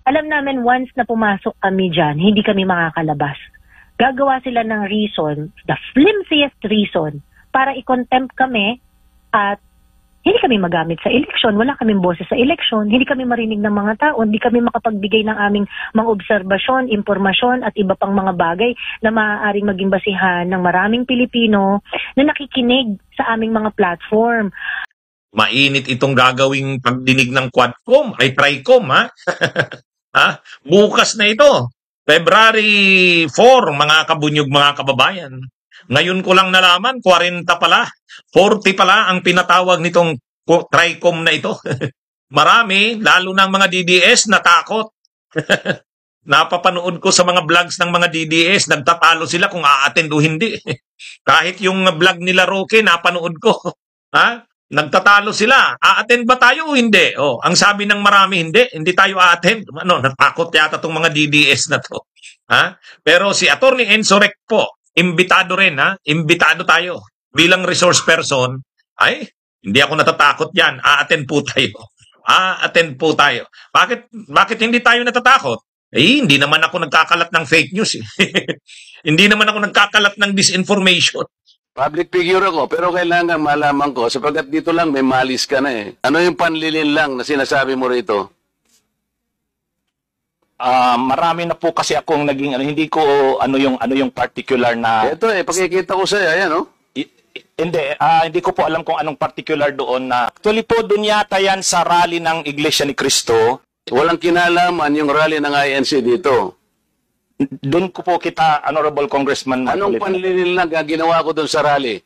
Alam namin once na pumasok kami dyan, hindi kami makakalabas. Gagawa sila ng reason, the flimsiest reason, para i-contempt kami at hindi kami magamit sa eleksyon, wala kaming boses sa eleksyon, hindi kami marinig ng mga tao, hindi kami makapagbigay ng aming mga obserbasyon, impormasyon at iba pang mga bagay na maaaring maging basihan ng maraming Pilipino na nakikinig sa aming mga platform. Mainit itong gagawing pagdinig ng Quadcom, ay Tricom, ha? Ha? Bukas na ito, February 4, mga kabunyog, mga kababayan. Ngayon ko lang nalaman, 40 pala, 40 pala ang pinatawag nitong Tricom na ito. Marami, lalo ng mga DDS, natakot. Napapanood ko sa mga vlogs ng mga DDS, nagtatalo sila kung a-attend o hindi. Kahit yung vlog nila Roque, napanood ko. Ha? Nagtatalo sila. A-attend ba tayo o hindi? Oh, ang sabi ng marami, hindi tayo a-attend. Ano, natakot yata tong mga DDS na to. Ha? Pero si Attorney Enzo Rec po, imbitado rin, ha? Imbitado tayo. Bilang resource person, ay, hindi ako natatakot yan. A-attend po tayo. A-attend po tayo. Bakit hindi tayo natatakot? Eh, hindi naman ako nagkakalat ng fake news. Eh. Hindi naman ako nagkakalat ng disinformation. Public figure ako, pero kailangan malaman ko, sapagkat dito lang may malis ka na eh. Ano yung panlilin lang na sinasabi mo rito? Marami na po kasi akong naging hindi ko ano yung particular na Ito pakikita ko sa iyo, ayan oh. Hindi ko po alam kung anong particular doon na actually po doon yata yan sa rally ng Iglesia ni Cristo. Walang kinalaman yung rally ng INC dito. Doon ko po kita, Honorable Congressman. Anong panlilin lang ginawa ko doon sa rally?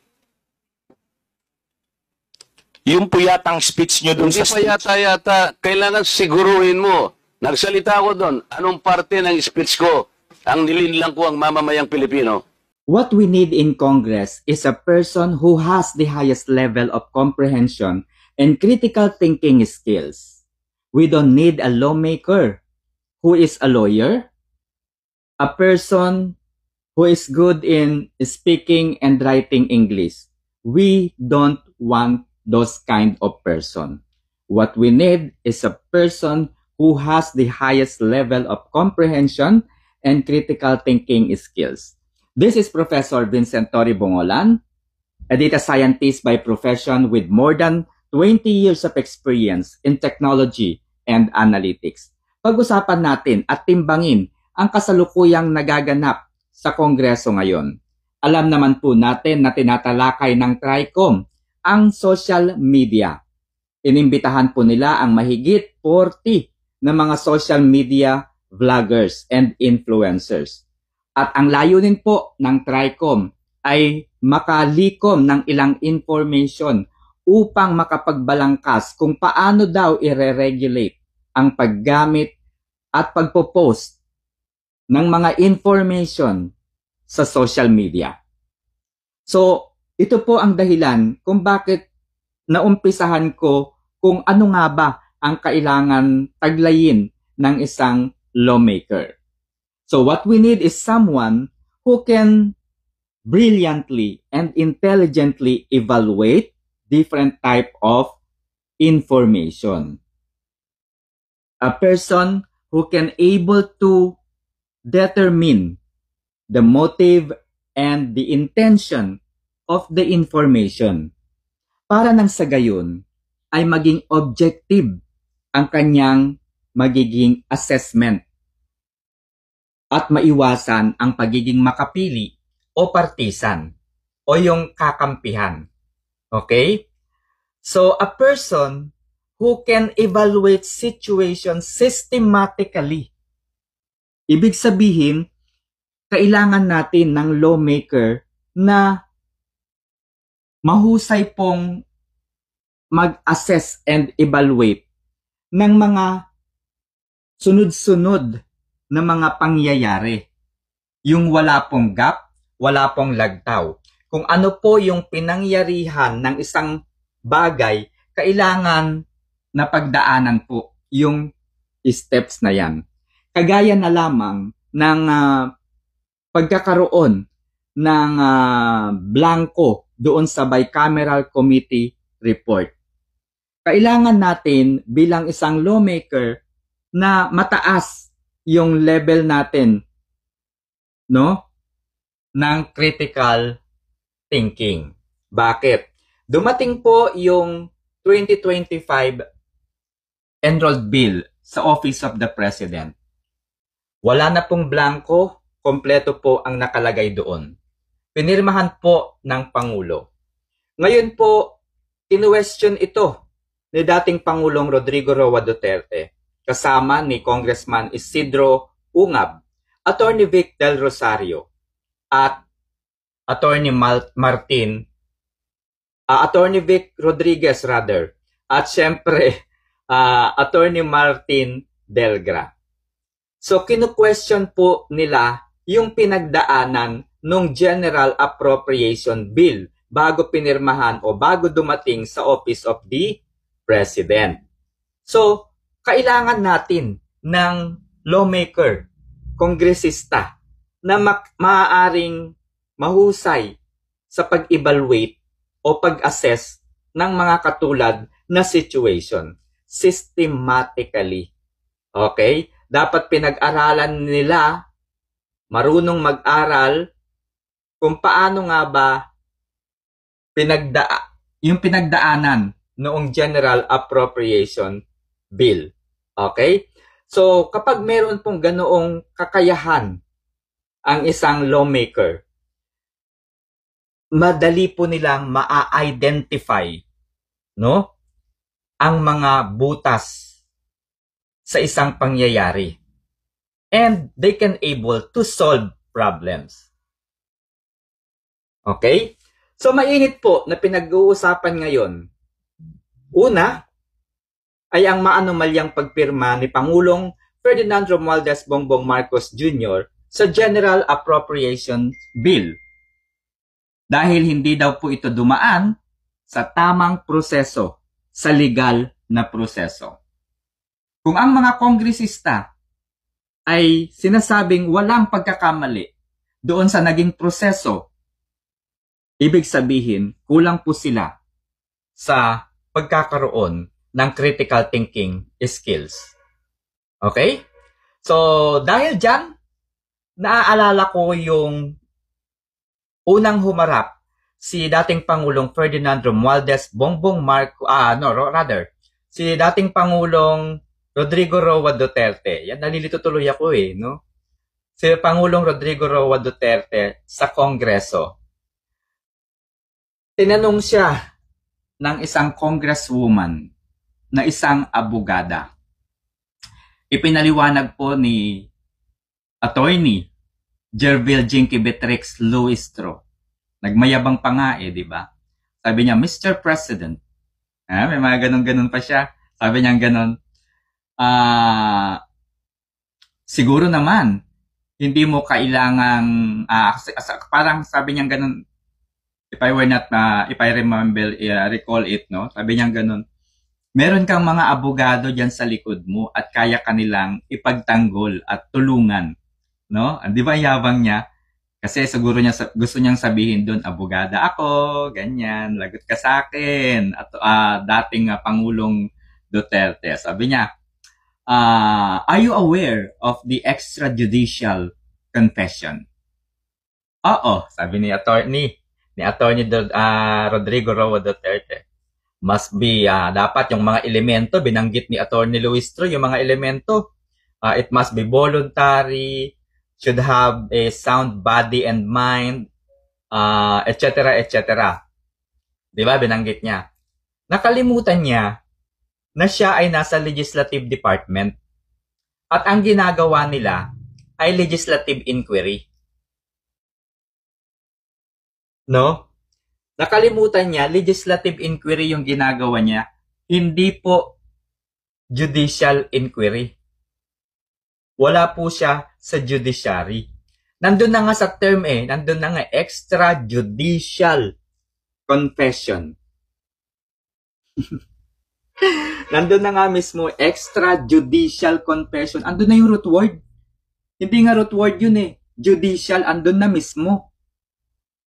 Yung po yatang speech nyo doon sa speech. Hindi pa yata, kailangan siguruhin mo. Nagsalita ko doon, anong parte ng speech ko ang nilinlang ko ang mamamayang Pilipino? What we need in Congress is a person who has the highest level of comprehension and critical thinking skills. We don't need a lawmaker who is a lawyer, a person who is good in speaking and writing English. We don't want those kind of person. What we need is a person who has the highest level of comprehension and critical thinking skills. This is Professor Vincent Torre Bongolan, a data scientist by profession with more than 20 years of experience in technology and analytics. Pag-usapan natin at timbangin ang kasalukuyang nagaganap sa Kongreso ngayon. Alam naman po natin na tinatalakay ng Tricom ang social media. Inimbitahan po nila ang mahigit 40 na mga social media vloggers and influencers. At ang layunin po ng Tricom ay makalikom ng ilang information upang makapagbalangkas kung paano daw i-regulate ang paggamit at pagpo-post ng mga information sa social media. So, ito po ang dahilan kung bakit naumpisahan ko kung ano nga ba ang kailangan taglayin ng isang lawmaker. So what we need is someone who can brilliantly and intelligently evaluate different type of information. A person who can able to determine the motive and the intention of the information para nang sa gayon ay maging objective ang kanyang magiging assessment at maiwasan ang pagiging makapili o partisan o yung kakampihan. Okay? So, a person who can evaluate situations systematically. Ibig sabihin, kailangan natin ng lawmaker na mahusay pong mag-assess and evaluate ng mga sunod-sunod na mga pangyayari. Yung wala pong gap, wala pong lagtaw. Kung ano po yung pinangyarihan ng isang bagay, kailangan na pagdaanan po yung steps na yan. Kagaya na lamang ng pagkakaroon ng blanco doon sa bicameral committee report. Kailangan natin bilang isang lawmaker na mataas yung level natin, no, ng critical thinking. Bakit? Dumating po yung 2025 enrolled bill sa Office of the President. Wala na pong blanco, kompleto po ang nakalagay doon. Pinirmahan po ng Pangulo. Ngayon po, in-question ito ni dating Pangulong Rodrigo Roa Duterte kasama ni Congressman Isidro Ungab, Attorney Vic Del Rosario at Attorney Attorney Vic Rodriguez rather, at syempre Attorney Martin Delgra. So kinu-question po nila yung pinagdaanan ng General Appropriation Bill bago pinirmahan o bago dumating sa Office of the President. So, kailangan natin ng lawmaker, kongresista na maaaring mahusay sa pag-evaluate o pag-assess ng mga katulad na situation systematically. Okay? Dapat pinag-aralan nila, marunong mag-aral kung paano nga ba yung pinagdaanan noong General Appropriation Bill. Okay? So, kapag meron pong ganoong kakayahan ang isang lawmaker, madali po nilang ma-identify, no, ang mga butas sa isang pangyayari. And they can able to solve problems. Okay? So, mainit po na pinag-uusapan ngayon. Una, ay ang maanumalyang pagpirma ni Pangulong Ferdinand Romualdez Bongbong Marcos Jr. sa General Appropriation Bill. Dahil hindi daw po ito dumaan sa tamang proseso, sa legal na proseso. Kung ang mga kongresista ay sinasabing walang pagkakamali doon sa naging proseso, ibig sabihin, kulang po sila sa pagkakaroon ng critical thinking skills. Okay? So, dahil dyan, naaalala ko yung unang humarap si dating Pangulong Ferdinand Romualdez Bongbong Marcos, si dating Pangulong Rodrigo Roa Duterte. Yan, nalilito tuloy ako no? Si Pangulong Rodrigo Roa Duterte sa Kongreso. Tinanong siya ng isang congresswoman na isang abogada. Ipinaliwanag po ni Attorney Jervil Jinky Beatrix Luistro. Nagmayabang pa nga di ba? Sabi niya, Mr. President, may mga ganon-ganon pa siya. Sabi niya ganon, siguro naman, hindi mo kailangang, parang sabi niya ganon, if I remember, recall it, no? Sabi niya ganon, meron kang mga abogado dyan sa likod mo at kaya kanilang ipagtanggol at tulungan. No? Di ba yabang niya? Kasi siguro niya gusto niyang sabihin doon, abogada ako, ganyan, lagot ka sa akin. At dating Pangulong Duterte. Sabi niya, are you aware of the extrajudicial confession? Oo, sabi ni Attorney Rodrigo Roa Duterte. Must be, dapat yung mga elemento, binanggit ni Attorney Luistro, yung mga elemento, it must be voluntary, should have a sound body and mind, etc., etc. Diba, binanggit niya. Nakalimutan niya na siya ay nasa legislative department at ang ginagawa nila ay legislative inquiry. No? Nakalimutan niya, legislative inquiry yung ginagawa niya, hindi po judicial inquiry. Wala po siya sa judiciary. Nandun na nga sa term nandun na nga extrajudicial confession. Nandun na nga mismo extrajudicial confession. Andun na yung root word. Hindi nga root word yun Judicial, andun na mismo.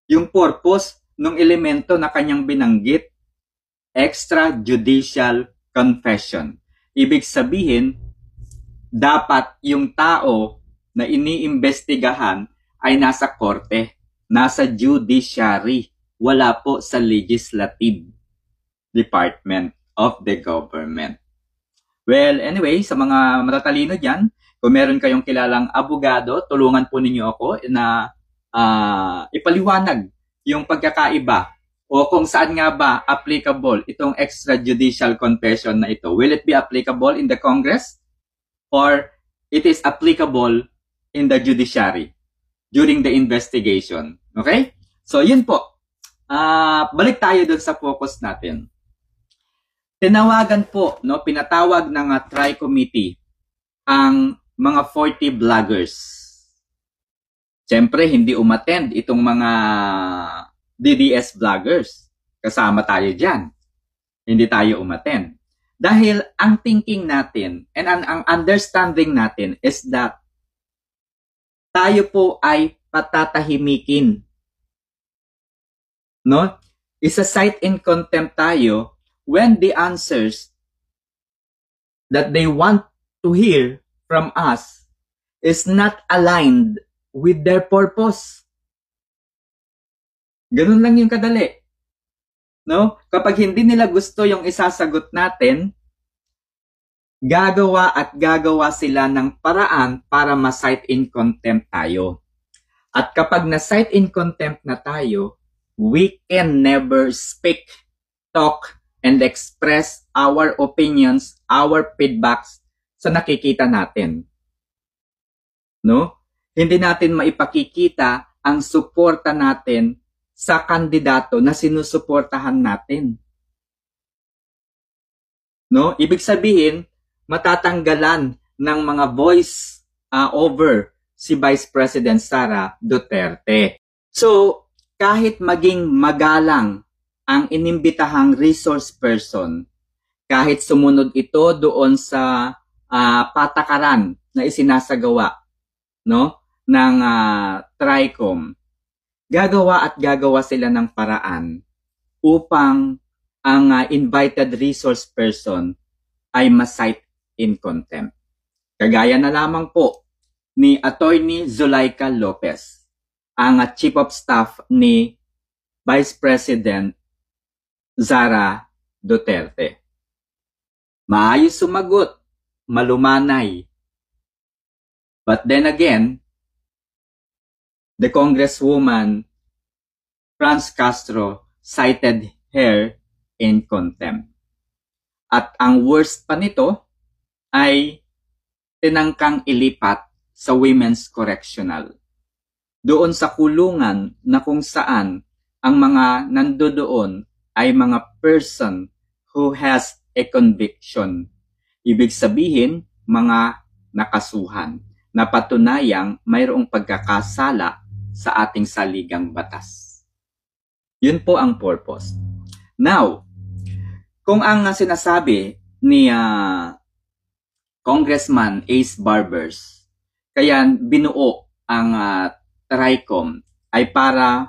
Yung purpose ng elemento na kanyang binanggit, extrajudicial confession. Ibig sabihin, dapat yung tao na iniimbestigahan ay nasa korte, nasa judiciary, wala po sa legislative department of the government. Well, anyway, sa mga matatalino dyan, kung meron kayong kilalang abogado, tulungan po ninyo ako na ipaliwanag yung pagkakaiba o kung saan nga ba applicable itong extrajudicial confession na ito. Will it be applicable in the Congress or it is applicable in the judiciary during the investigation? Okay? So, yun po. Balik tayo dun sa focus natin. Tinawagan po, pinatawag ng Tri-Committee ang mga 40 vloggers. Siyempre, hindi umattend itong mga DDS vloggers. Kasama tayo dyan. Hindi tayo umattend. Dahil ang thinking natin and ang understanding natin is that tayo po ay patatahimikin. Isa-cite in contempt tayo when the answers that they want to hear from us is not aligned with their purpose. Ganun lang yung kadali. Kapag hindi nila gusto yung isasagot natin, gagawa sila ng paraan para ma-cite in contempt tayo. At kapag na-cite in contempt na tayo, we can never speak, talk, and express our opinions, our feedbacks sa nakikita natin. Hindi natin maipakikita ang suporta natin sa kandidato na sinusuportahan natin. Ibig sabihin, matatanggalan ng mga voice over si Vice President Sara Duterte. So, kahit maging magalang ang inimbitahang resource person, kahit sumunod ito doon sa patakaran na isinasagawa ng TRICOM, gagawa sila ng paraan upang ang invited resource person ay ma-cite in contempt. Kagaya na lamang po ni Attorney Zulaika Lopez, ang Chief of Staff ni Vice President Sara Duterte. Maayos sumagot, malumanay. But then again, the Congresswoman Franz Castro cited her in contempt. At ang worst pa nito ay tinangkang ilipat sa Women's Correctional. Doon sa kulungan na kung saan ang mga nandoon ay mga person who has a conviction. Ibig sabihin, mga nakasuhan na patunayang mayroong pagkakasala sa ating saligang batas. Yun po ang purpose. Now, kung ang sinasabi ni Congressman Ace Barbers, kaya binuo ang TRICOM ay para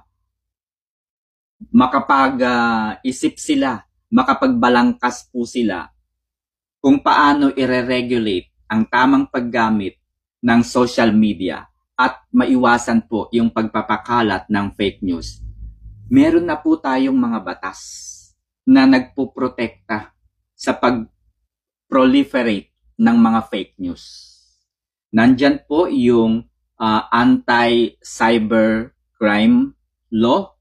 makapag-isip sila, makapagbalangkas po sila kung paano i-regulate ang tamang paggamit ng social media at maiwasan po yung pagpapakalat ng fake news. Meron na po tayong mga batas na nagpuprotekta sa pag-proliferate ng mga fake news. Nandyan po yung anti-cybercrime law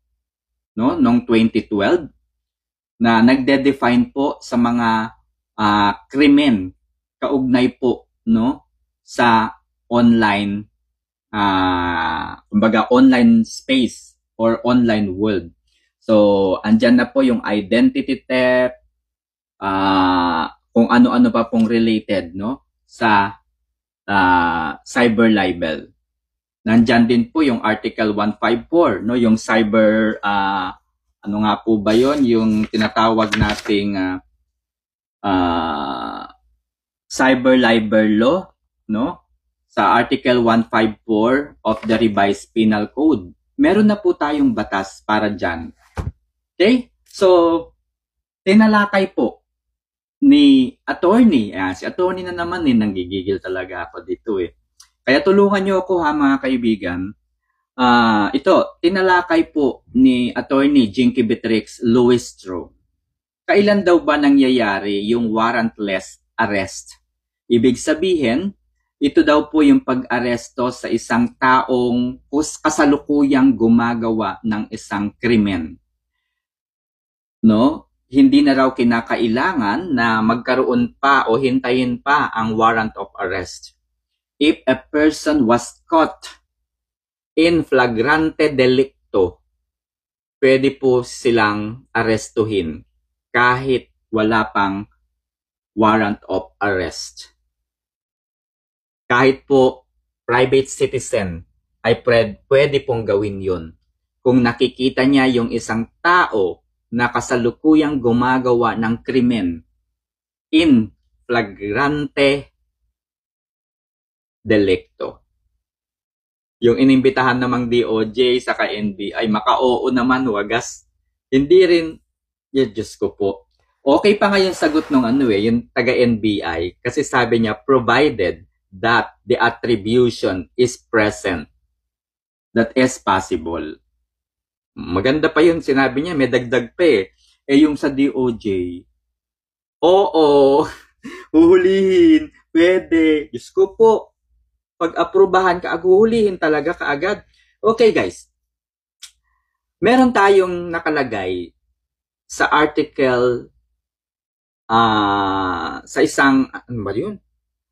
noong 2012 na nagde-define po sa mga krimen kaugnay po sa online kumbaga online space or online world. So andyan na po yung identity theft, kung ano-ano pa pong related sa cyber libel. Nandyan din po yung Article 154, yung cyber, ano nga po ba yon, yung tinatawag nating cyber libel law, sa Article 154 of the Revised Penal Code. Meron na po tayong batas para dyan. Okay? So, tinalakay po ni attorney. Si attorney na naman nanggigigil talaga ako dito Kaya tulungan niyo ako mga kaibigan. Ito, tinalakay po ni attorney Jinky Beatrix Luistro. Kailan daw ba nangyayari yung warrantless arrest? Ibig sabihin, ito daw po yung pag-aresto sa isang taong kasalukuyang gumagawa ng isang krimen. No? Hindi na raw kinakailangan na magkaroon pa o hintayin pa ang warrant of arrest. If a person was caught in flagrante delicto, pwede po silang arestuhin kahit wala pang warrant of arrest. Kahit po private citizen ay pwede pong gawin yun. Kung nakikita niya yung isang tao na kasalukuyang gumagawa ng krimen in flagrante delicto. Yung inimbitahan namang DOJ sa NBI, maka-oo naman, wagas. Hindi rin, Diyos ko po. Okay pa nga yung sagot nung yung taga-NBI, kasi sabi niya, provided that the attribution is present. That is possible. Maganda pa yun, sinabi niya, may dagdag pa yung sa DOJ, oo, huhulihin, pwede. Diyos ko po, pag-aprobahan ka, huhulihin talaga kaagad. Okay guys, meron tayong nakalagay sa article, sa isang, ano ba yun?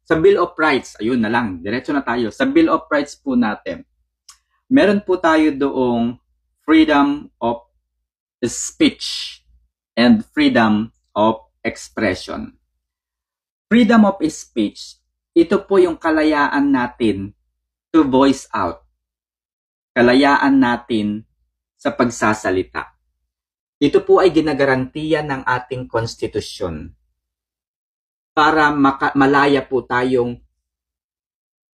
Sa Bill of Rights, ayun na lang, diretso na tayo. Sa Bill of Rights po natin, meron po tayo doong freedom of speech and freedom of expression. Freedom of speech, ito po yung kalayaan natin to voice out. Kalayaan natin sa pagsasalita. Ito po ay ginagarantiya ng ating konstitusyon para malaya po tayong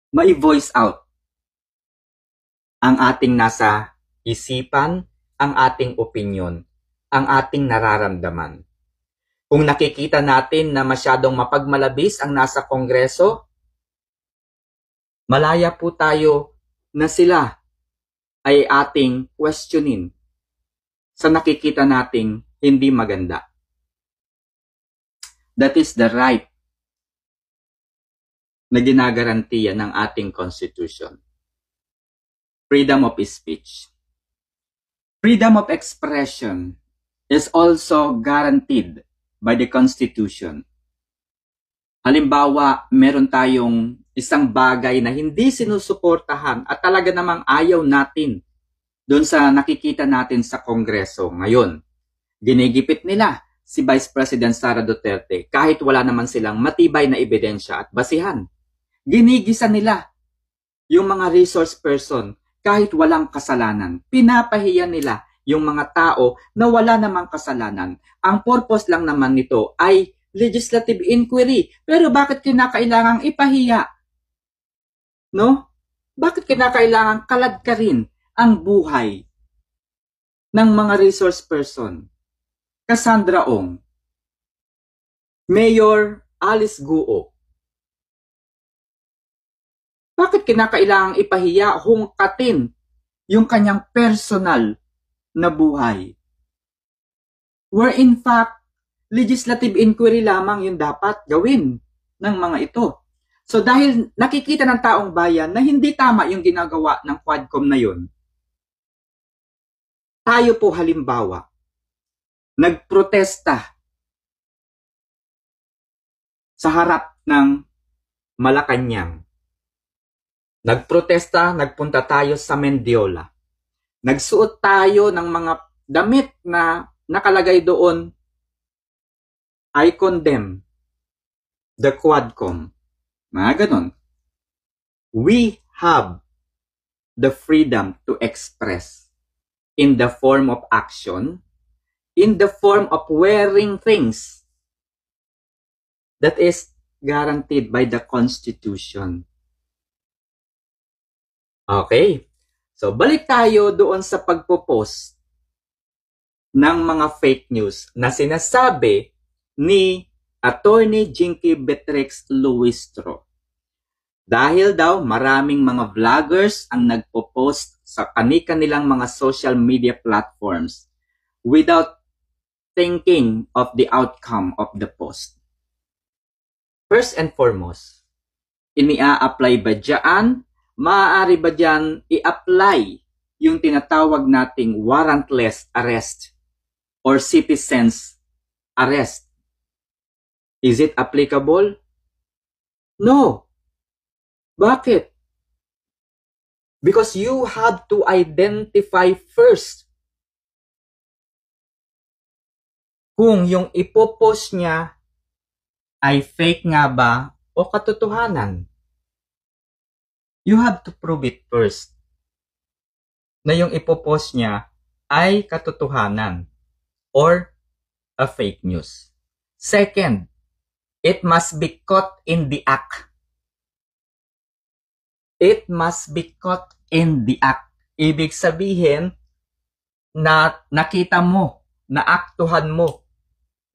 mai-voice out ang ating nasa isipan, ang ating opinyon, ang ating nararamdaman. Kung nakikita natin na masyadong mapagmalabis ang nasa Kongreso, malaya po tayo na sila ay ating questionin sa nakikita nating hindi maganda. That is the right na ginagarantiya ng ating Constitution. Freedom of speech. Freedom of expression is also guaranteed by the Constitution. Halimbawa, meron tayong isang bagay na hindi sinusuportahan at talaga namang ayaw natin doon sa nakikita natin sa Kongreso ngayon. Ginigipit nila si Vice President Sara Duterte kahit wala naman silang matibay na ebidensya at basihan. Ginigisa nila yung mga resource person kahit walang kasalanan. Pinapahiya nila yung mga tao na wala namang kasalanan. Ang purpose lang naman nito ay legislative inquiry. Pero bakit kinakailangang ipahiya? No? Bakit kinakailangang kaladkarin ang buhay ng mga resource person? Cassandra Ong, Mayor Alice Guo. Bakit kinakailangang ipahiya, hungkatin yung kanyang personal na buhay? Where in fact, legislative inquiry lamang yung dapat gawin ng mga ito. So dahil nakikita ng taong bayan na hindi tama yung ginagawa ng Quadcom na yun, tayo po halimbawa, nagprotesta sa harap ng Malacanang. Nagprotesta, nagpunta tayo sa Mendiola. Nagsuot tayo ng mga damit na nakalagay doon, I condemn the Quadcom. Mga ganon. We have the freedom to express in the form of action, in the form of wearing things that is guaranteed by the Constitution. Okay. So, balik tayo doon sa pagpo-post ng mga fake news na sinasabi ni Attorney Jinky Beatrix Luistro. Dahil daw maraming mga vloggers ang nagpo-post sa kani-kanilang mga social media platforms without thinking of the outcome of the post. First and foremost, ini-a-apply ba dyan? Maaari ba dyan i-apply yung tinatawag nating warrantless arrest or citizen's arrest? Is it applicable? No. Bakit? Because you have to identify first kung yung ipopost niya ay fake nga ba o katotohanan. You have to prove it first na yung ipopost niya ay katotohanan or a fake news. Second, it must be caught in the act. It must be caught in the act. Ibig sabihin na nakita mo, naaktuhan mo.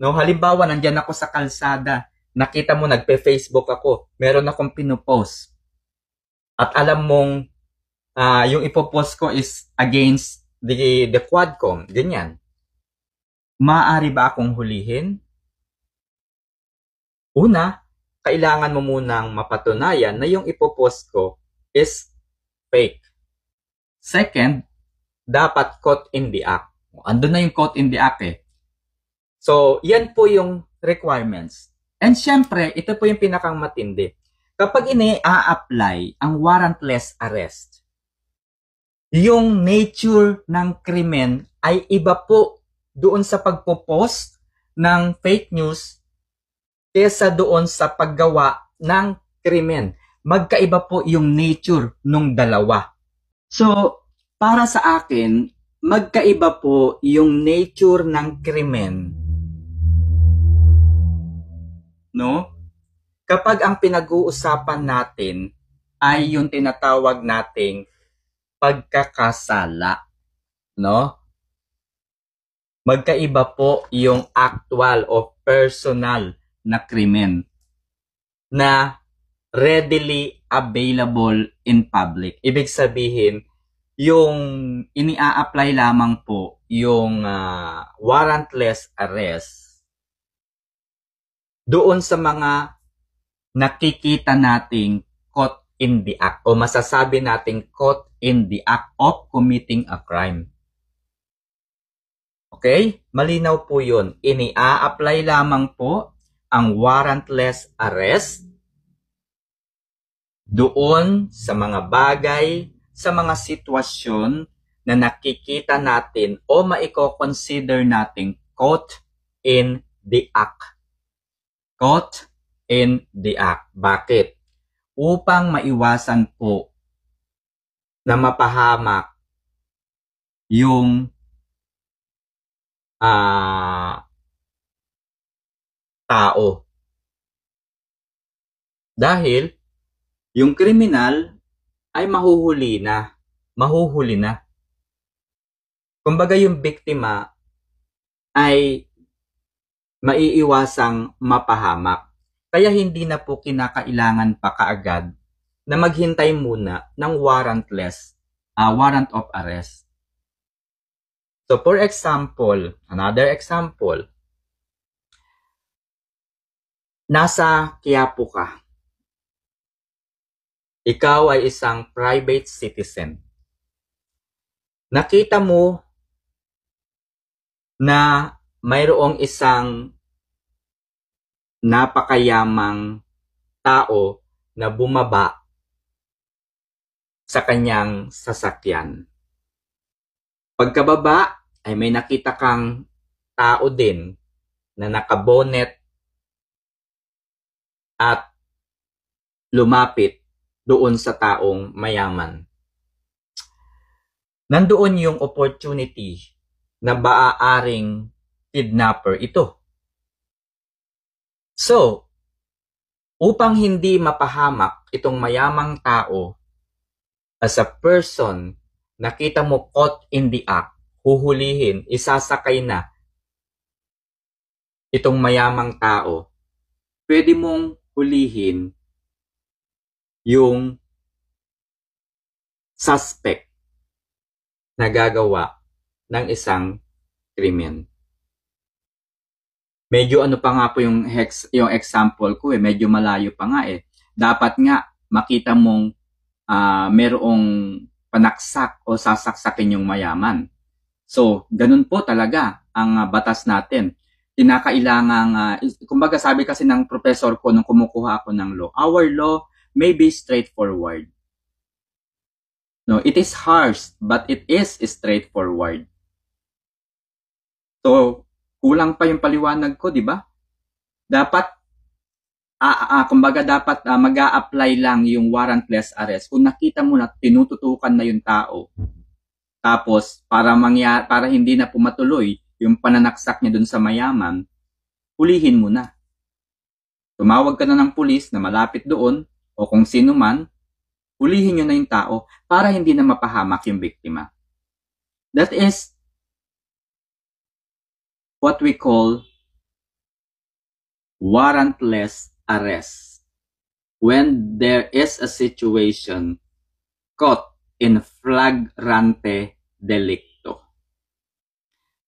No, halimbawa, nandyan ako sa kalsada, nakita mo, nagpe-Facebook ako, meron akong pinupost. At alam mong yung ipopost ko is against the Quadcom, ganyan. Maaari ba akong hulihin? Una, kailangan mo munang mapatunayan na yung ipopost ko is fake. Second, dapat caught in the act. Andun na yung caught in the act eh. So, yan po yung requirements. And syempre, ito po yung pinakang matindi. Kapag ini-a-apply ang warrantless arrest, yung nature ng krimen ay iba po doon sa pagpo-post ng fake news kesa doon sa paggawa ng krimen. Magkaiba po yung nature nung dalawa. So, para sa akin, magkaiba po yung nature ng krimen. No? Kapag ang pinag-uusapan natin ay yung tinatawag nating pagkakasala, no? Magkaiba po yung actual o personal na krimen na readily available in public. Ibig sabihin, yung ini-a-apply lamang po yung warrantless arrest doon sa mga nakikita nating caught in the act o masasabi nating caught in the act of committing a crime. Okay? Malinaw po yun. Ini-a-apply lamang po ang warrantless arrest doon sa mga bagay, sa mga sitwasyon na nakikita natin o maiko-consider nating caught in the act. Caught in the act. Bakit? Upang maiwasan po na mapahamak yung tao. Dahil yung kriminal ay mahuhuli na. Kumbaga yung biktima ay maiiwasang mapahamak. Kaya hindi na po kinakailangan pa kaagad na maghintay muna ng warrant of arrest. So for example, another example, nasa Quiapo ka. Ikaw ay isang private citizen. Nakita mo na mayroong isang napakayamang tao na bumaba sa kanyang sasakyan. Pagkababa ay may nakita kang tao din na nakabonet at lumapit doon sa taong mayaman. Nandoon yung opportunity na maaaring kidnapper ito. So, upang hindi mapahamak itong mayamang tao, as a person, nakita mo caught in the act, huhulihin, isasakay na itong mayamang tao, pwede mong hulihin yung suspect na gagawa ng isang krimen. Medyo ano pa nga po yung example ko medyo malayo pa nga Dapat nga makita mong merong panaksak o sasaksakin yung mayaman. So, ganun po talaga ang batas natin. Kinakailangan, kumbaga sabi kasi ng professor ko nung kumukuha ako ng law, our law may be straightforward. No, it is harsh, but it is straightforward. So, kulang pa yung paliwanag ko, di ba? Dapat, kumbaga dapat mag-a-apply lang yung warrantless arrest. Kung nakita mo na tinututukan na yung tao, tapos para hindi na pumatuloy yung pananaksak niya dun sa mayaman, hulihin mo na. Tumawag ka na ng pulis na malapit doon o kung sino man, hulihin nyo na yung tao para hindi na mapahamak yung biktima. That is what we call warrantless arrest. When there is a situation caught in flagrante delicto.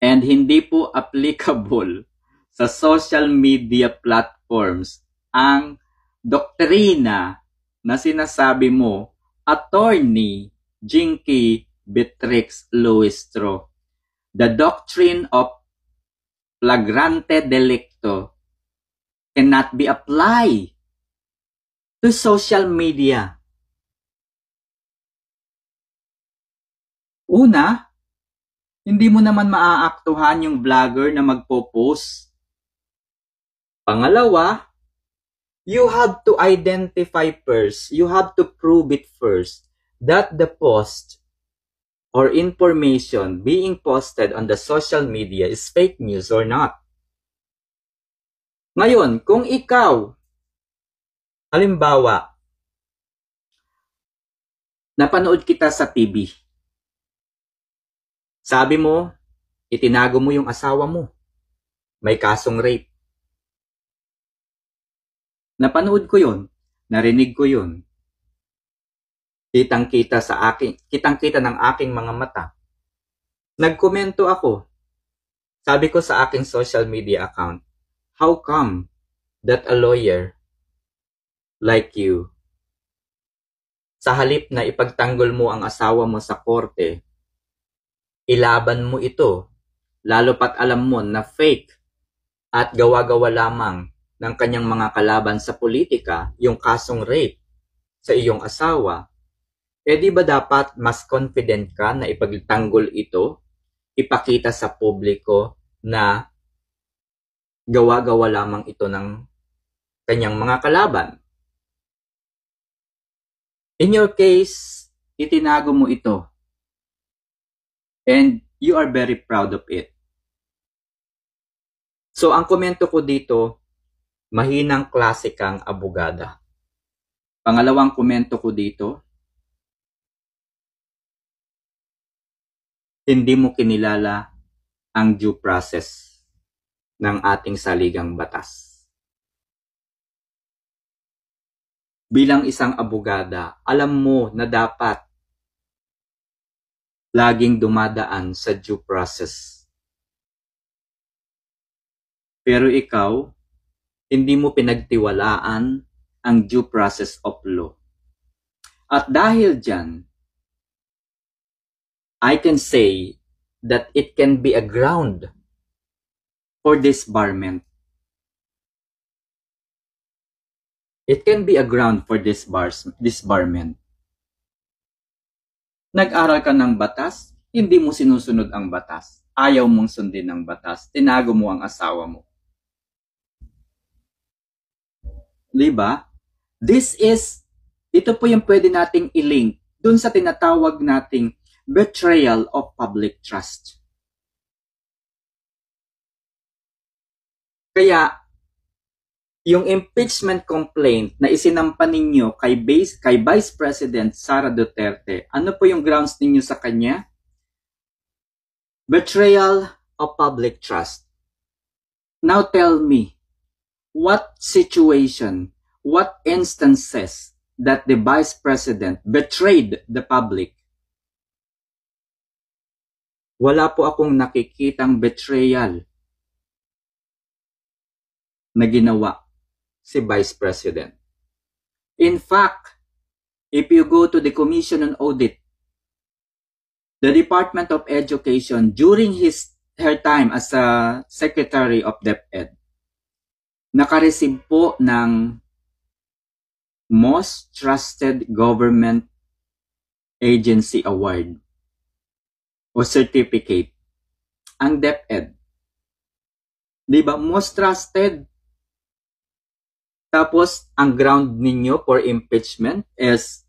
And hindi po applicable sa social media platforms ang doktrina na sinasabi mo, Attorney Jinky Beatrix Luistro. The doctrine of flagrante delicto cannot be applied to social media. Una, hindi mo naman maaaktuhan yung vlogger na magpo-post. Pangalawa, you have to identify first, you have to prove it first that the post or information being posted on the social media is fake news or not. Ngayon, kung ikaw, halimbawa, napanood kita sa TV, sabi mo, itinago mo yung asawa mo. May kasong rape. Napanood ko yun. Narinig ko yun. Kitang-kita ng aking mga mata. Nagkomento ako. Sabi ko sa aking social media account, how come that a lawyer like you, sa halip na ipagtanggol mo ang asawa mo sa korte, ilaban mo ito, lalo pat alam mo na fake at gawa-gawa lamang ng kanyang mga kalaban sa politika, yung kasong rape sa iyong asawa, di ba dapat mas confident ka na ipagtanggol ito, ipakita sa publiko na gawa-gawa lamang ito ng kanyang mga kalaban? In your case, itinago mo ito. And you are very proud of it. So, ang komento ko dito, mahinang klase kang abogada. Pangalawang komento ko dito, hindi mo kinilala ang due process ng ating saligang batas. Bilang isang abogada, alam mo na dapat laging dumadaan sa due process. Pero ikaw, hindi mo pinagtiwalaan ang due process of law. At dahil dyan, I can say that it can be a ground for disbarment. It can be a ground for disbarment. Nag-aral ka ng batas, hindi mo sinusunod ang batas. Ayaw mong sundin ang batas, tinago mo ang asawa mo. Diba? Ito po yung pwede nating i-link dun sa tinatawag nating betrayal of public trust. Kaya, yung impeachment complaint na isinampa ninyo kay Vice President Sara Duterte, ano po yung grounds ninyo sa kanya? Betrayal of public trust. Now tell me, what situation, what instances that the Vice President betrayed the public? Wala po akong nakikitang betrayal na ginawa si Vice President. In fact, if you go to the Commission on Audit, the Department of Education, during her time as a Secretary of DepEd, nakareceive po ng Most Trusted Government Agency Award o certificate ang DepEd. Di ba? Most trusted. Tapos, ang ground ninyo for impeachment is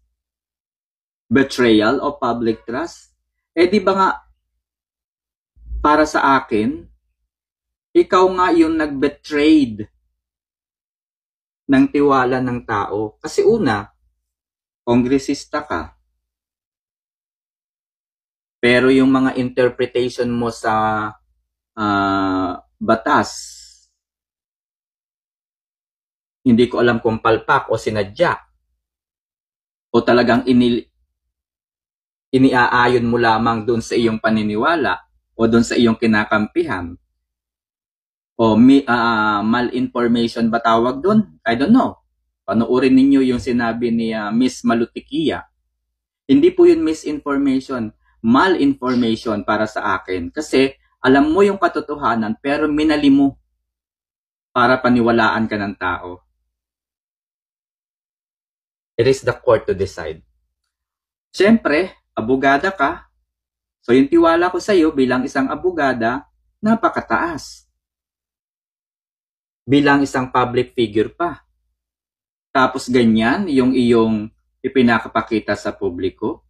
betrayal of public trust. Eh di ba nga, para sa akin, ikaw nga yung nag-betrayed ng tiwala ng tao. Kasi una, kongresista ka. Pero yung mga interpretation mo sa batas, hindi ko alam kung palpak o sinadya. O talagang iniaayon mo lamang doon sa iyong paniniwala o doon sa iyong kinakampihan. O malinformation ba tawag doon? I don't know. Panoorin ninyo yung sinabi ni Miss Malutikia. Hindi po yun misinformation, malinformation para sa akin. Kasi alam mo yung katotohanan pero minali mo para paniwalaan ka ng tao. It is the court to decide. Siyempre, abogada ka. So yung tiwala ko sa iyo bilang isang abogada, napakataas. Bilang isang public figure pa. Tapos ganyan yung iyong ipinakapakita sa publiko.